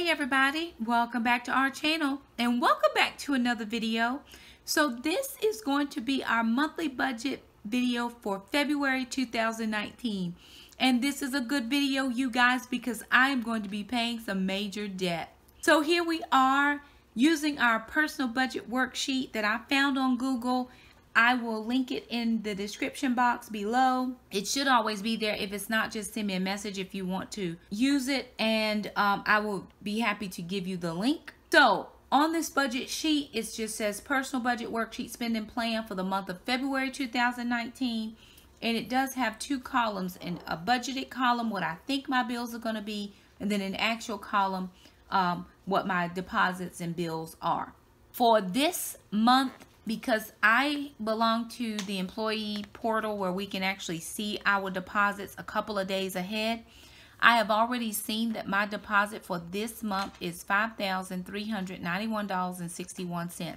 Hey everybody, welcome back to our channel and welcome back to another video. So this is going to be our monthly budget video for February 2019. And this is a good video, you guys, because I am going to be paying some major debt. So here we are using our personal budget worksheet that I found on Google. I will link it in the description box below. It should always be there. If it's not, just send me a message if you want to use it, and I will be happy to give you the link. So on this budget sheet, it just says personal budget worksheet spending plan for the month of February 2019. And it does have two columns, in a budgeted column, what I think my bills are going to be, and then an actual column, what my deposits and bills are. For this month, because I belong to the employee portal where we can actually see our deposits a couple of days ahead, I have already seen that my deposit for this month is $5,391.61.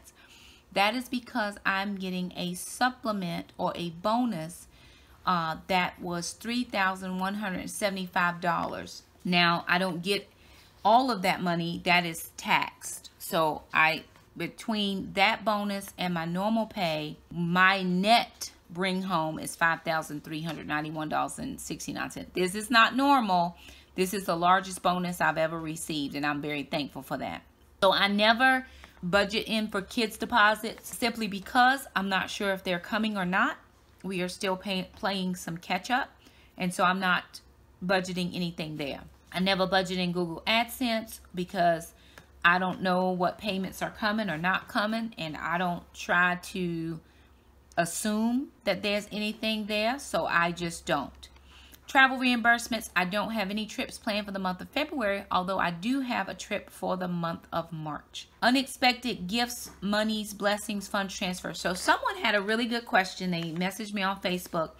That is because I'm getting a supplement or a bonus that was $3,175. Now, I don't get all of that money. That is taxed. So between that bonus and my normal pay, my net bring home is $5,391.69. This is not normal. This is the largest bonus I've ever received, and I'm very thankful for that. So I never budget in for kids' deposits simply because I'm not sure if they're coming or not. We are still playing some catch up, and so I'm not budgeting anything there. I never budget in Google AdSense because I don't know what payments are coming or not coming, and I don't try to assume that there's anything there, so I just don't. Travel reimbursements, I don't have any trips planned for the month of February, although I do have a trip for the month of March. Unexpected gifts, monies, blessings, funds transfer. So someone had a really good question. They messaged me on Facebook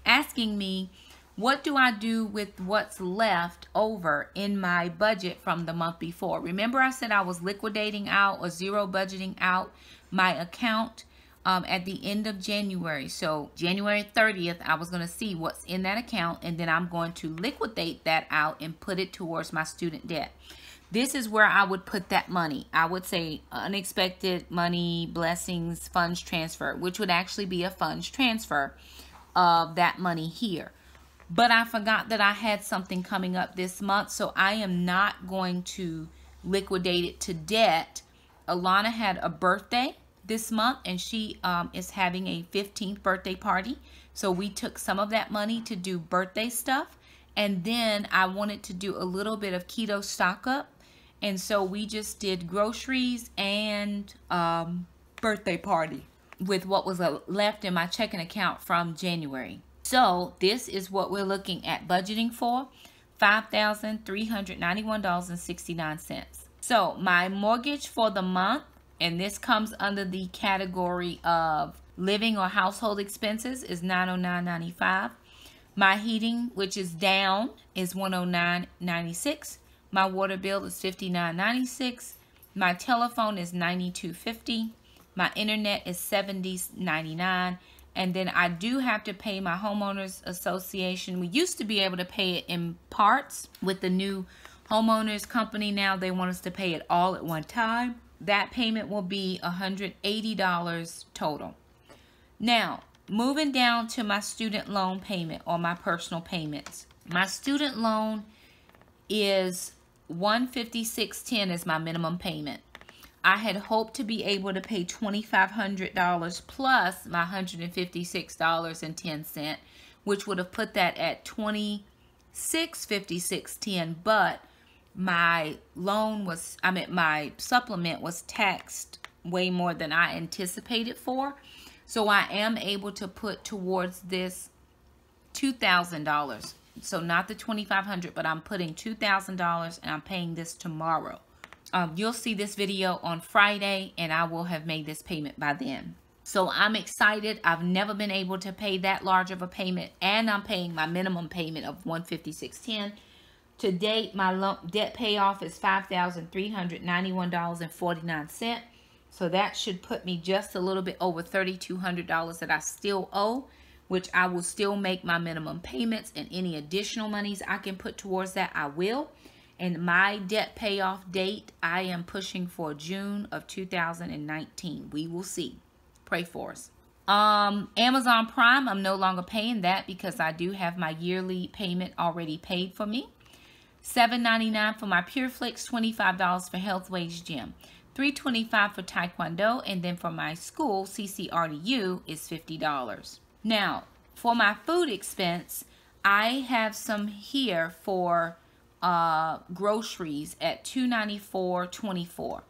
asking me, what do I do with what's left over in my budget from the month before? Remember I said I was liquidating out or zero budgeting out my account at the end of January. So January 30th, I was going to see what's in that account, and then I'm going to liquidate that out and put it towards my student debt. This is where I would put that money. I would say unexpected money, blessings, funds transfer, which would actually be a funds transfer of that money here. But I forgot that I had something coming up this month, so I am not going to liquidate it to debt. Alana had a birthday this month, and she is having a 15th birthday party. So we took some of that money to do birthday stuff, and then I wanted to do a little bit of keto stock up, and so we just did groceries and birthday party with what was left in my checking account from January. So this is what we're looking at budgeting for, $5,391.69. So my mortgage for the month, and this comes under the category of living or household expenses, is $909.95. My heating, which is down, is $109.96. My water bill is $59.96. My telephone is $92.50. My internet is $70.99. And then I do have to pay my homeowners association. We used to be able to pay it in parts. With the new homeowners company now, they want us to pay it all at one time. That payment will be $180 total. Now, moving down to my student loan payment or my personal payments. My student loan is $156.10 is my minimum payment. I had hoped to be able to pay $2,500 plus my $156.10, which would have put that at $2656.10, but my loan was, my supplement was taxed way more than I anticipated for. So I am able to put towards this $2,000. So not the $2,500, but I'm putting $2,000, and I'm paying this tomorrow. You'll see this video on Friday, and I will have made this payment by then. So I'm excited. I've never been able to pay that large of a payment, and I'm paying my minimum payment of $156.10. To date, my debt payoff is $5,391.49. So that should put me just a little bit over $3,200 that I still owe, which I will still make my minimum payments, and any additional monies I can put towards that, I will. And my debt payoff date, I am pushing for June of 2019. We will see. Pray for us. Amazon Prime, I'm no longer paying that because I do have my yearly payment already paid for me. $7.99 for my PureFlix, $25 for Health Wage Gym, $3.25 for Taekwondo, and then for my school, CCRDU, is $50. Now, for my food expense, I have some here for groceries at $294.24.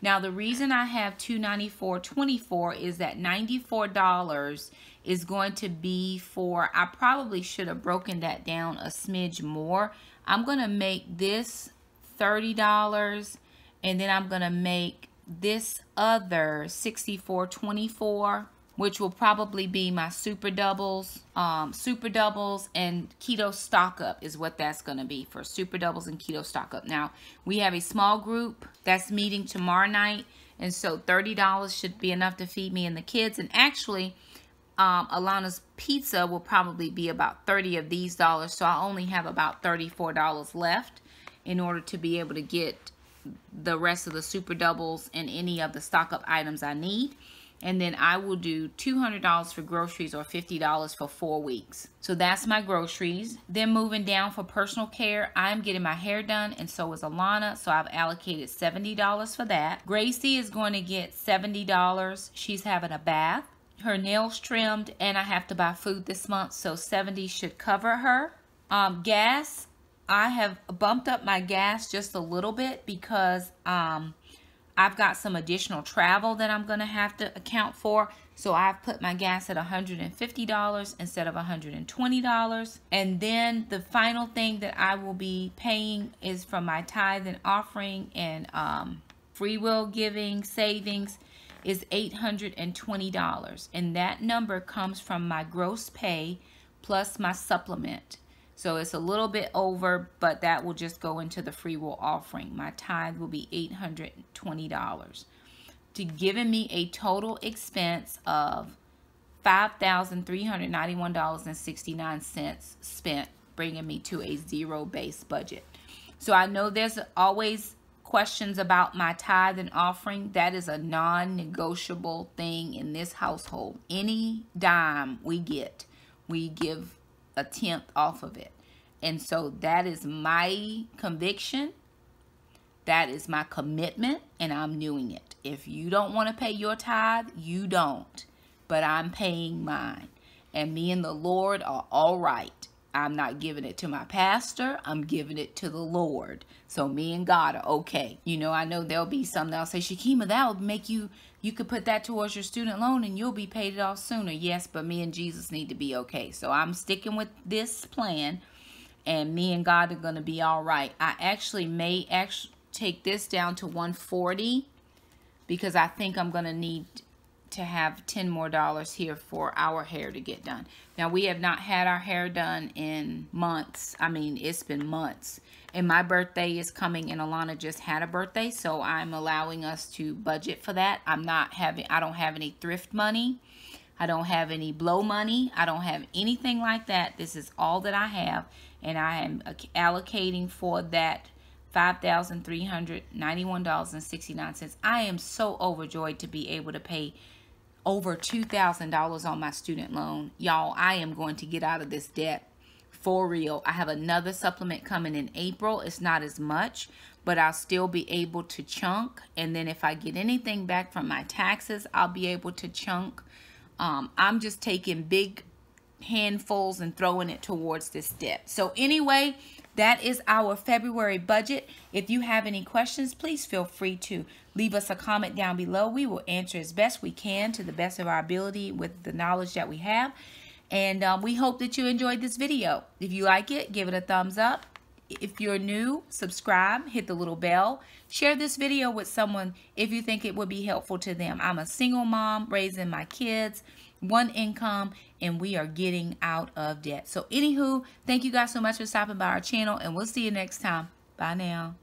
Now, the reason I have $294.24 is that $94 is going to be for, I probably should have broken that down a smidge more. I'm going to make this $30, and then I'm going to make this other $64.24, which will probably be my super doubles. Super doubles and keto stock up is what that's going to be for super doubles and keto stock up. Now, we have a small group that's meeting tomorrow night, and so $30 should be enough to feed me and the kids. And actually, Alana's pizza will probably be about 30 of these dollars, so I only have about $34 left in order to be able to get the rest of the super doubles and any of the stock up items I need. And then I will do $200 for groceries or $50 for 4 weeks. So that's my groceries. Then moving down for personal care, I'm getting my hair done, and so is Alana. So I've allocated $70 for that. Gracie is going to get $70. She's having a bath. Her nails trimmed, and I have to buy food this month, so $70 should cover her. Gas, I have bumped up my gas just a little bit because I've got some additional travel that I'm going to have to account for. So I've put my gas at $150 instead of $120. And then the final thing that I will be paying is from my tithe and offering and free will giving savings is $820. And that number comes from my gross pay plus my supplement. So it's a little bit over, but that will just go into the free will offering. My tithe will be $820. To giving me a total expense of $5,391.69 spent, bringing me to a zero-based budget. So I know there's always questions about my tithe and offering. That is a non-negotiable thing in this household. Any dime we get, we give a tenth off of it. And so that is my conviction. That is my commitment, and I'm doing it. If you don't want to pay your tithe, you don't. But I'm paying mine. And me and the Lord are all right. I'm not giving it to my pastor. I'm giving it to the Lord. So me and God are okay. You know, I know there'll be some that'll say, Shakema, that'll make you could put that towards your student loan and you'll be paid it off sooner. Yes, but me and Jesus need to be okay. So I'm sticking with this plan, and me and God are going to be all right. I actually may take this down to $140 because I think I'm going to need to have $10 more here for our hair to get done. Now, we have not had our hair done in months. I mean, it's been months. And my birthday is coming, and Alana just had a birthday, so I'm allowing us to budget for that. I don't have any thrift money. I don't have any blow money. I don't have anything like that. This is all that I have, and I am allocating for that $5,391.69. I am so overjoyed to be able to pay over $2,000 on my student loan. Y'all, I am going to get out of this debt for real. I have another supplement coming in April. It's not as much, but I'll still be able to chunk. And then if I get anything back from my taxes, I'll be able to chunk. I'm just taking big handfuls and throwing it towards this debt. So anyway, that is our February budget. If you have any questions, please feel free to leave us a comment down below. We will answer as best we can to the best of our ability with the knowledge that we have. And we hope that you enjoyed this video. If you like it, give it a thumbs up. If you're new, subscribe, hit the little bell. Share this video with someone if you think it would be helpful to them. I'm a single mom raising my kids, one income, and we are getting out of debt. So anywho, thank you guys so much for stopping by our channel, and we'll see you next time. Bye now.